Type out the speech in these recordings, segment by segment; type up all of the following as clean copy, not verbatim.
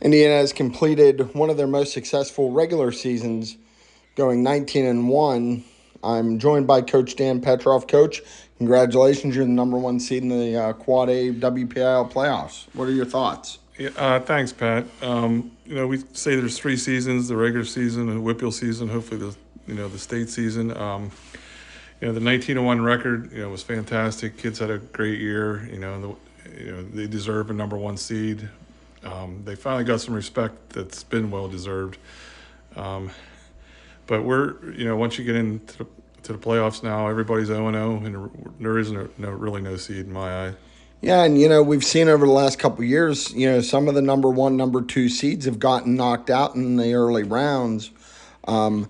Indiana has completed one of their most successful regular seasons, going 19-1. I'm joined by Coach Dan Petroff. Coach, congratulations! You're the number one seed in the Quad A WPIL playoffs. What are your thoughts? Yeah, thanks, Pat. We say there's three seasons: the regular season, the Whippeal season, hopefully the state season. The 19-1 record, was fantastic. Kids had a great year. They deserve a number one seed. They finally got some respect that's been well deserved. But once you get into the playoffs now, everybody's 0-0, and there is really no seed in my eye. Yeah, and we've seen over the last couple of years, some of the number one, number two seeds have gotten knocked out in the early rounds. Um,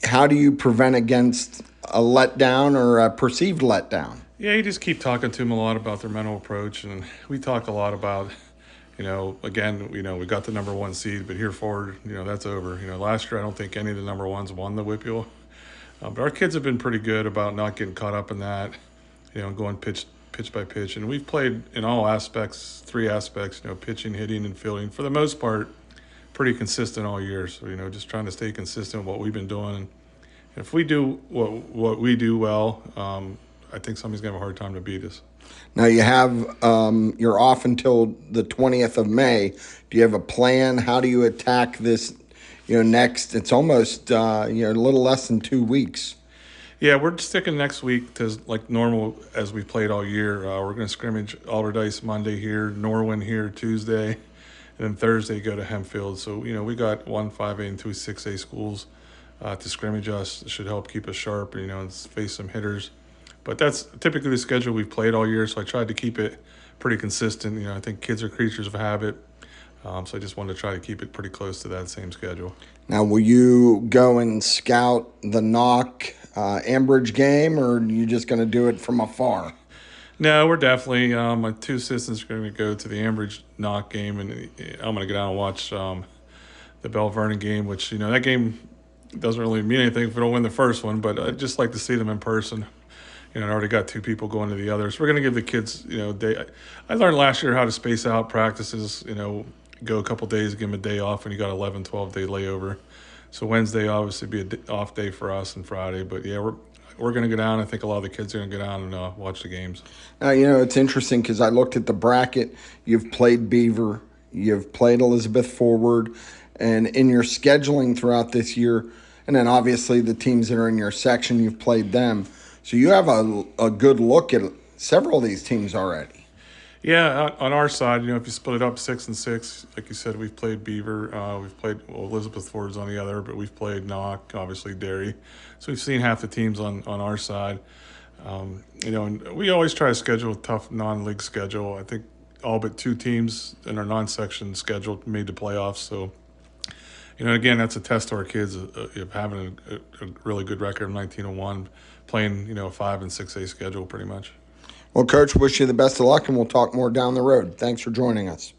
how do you prevent against a letdown or a perceived letdown? Yeah, you just keep talking to them a lot about their mental approach, and we talk a lot about, again, we got the number one seed, but here forward, that's over. Last year I don't think any of the number ones won the Whippeal, but our kids have been pretty good about not getting caught up in that, going pitch by pitch, and we've played in all aspects, three aspects, pitching, hitting, and fielding, for the most part, pretty consistent all year. So just trying to stay consistent with what we've been doing, and if we do what we do well, I think somebody's gonna have a hard time to beat us. Now you have you're off until the 20th of May. Do you have a plan? How do you attack this? Next, it's almost a little less than 2 weeks. Yeah, we're sticking next week to like normal as we played all year. We're going to scrimmage Alderdice Monday here, Norwin here Tuesday, and then Thursday go to Hempfield. So, we got 1 5A and 2 6A schools to scrimmage us. It should help keep us sharp, and face some hitters. But that's typically the schedule we've played all year, so I tried to keep it pretty consistent. I think kids are creatures of habit, so I just wanted to try to keep it pretty close to that same schedule. Now, will you go and scout the knock Ambridge game, or are you just going to do it from afar? No, we're definitely. My two assistants are going to go to the Ambridge knock game, and I'm going to go down and watch the Bell Vernon game, which, that game doesn't really mean anything if we don't win the first one, but I'd just like to see them in person. I already got two people going to the others. We're going to give the kids, day. I learned last year how to space out practices, go a couple days, give them a day off when you got 11, 12-day layover. So Wednesday obviously be an off day for us, and Friday. But yeah, we're going to go down. I think a lot of the kids are going to go down and watch the games. Now, it's interesting because I looked at the bracket. You've played Beaver, you've played Elizabeth Forward, and in your scheduling throughout this year, and then obviously the teams that are in your section, you've played them. So you have a good look at several of these teams already. Yeah, on our side, if you split it up 6 and 6, like you said, we've played Beaver, we've played Elizabeth Ford's on the other, but we've played Knock, obviously Derry. So we've seen half the teams on our side. And we always try to schedule a tough non-league schedule. I think all but two teams in our non-section schedule made the playoffs. So, again, that's a test to our kids of having a really good record of 19-1, playing, a 5 and 6A schedule pretty much. Well, Coach, wish you the best of luck, and we'll talk more down the road. Thanks for joining us.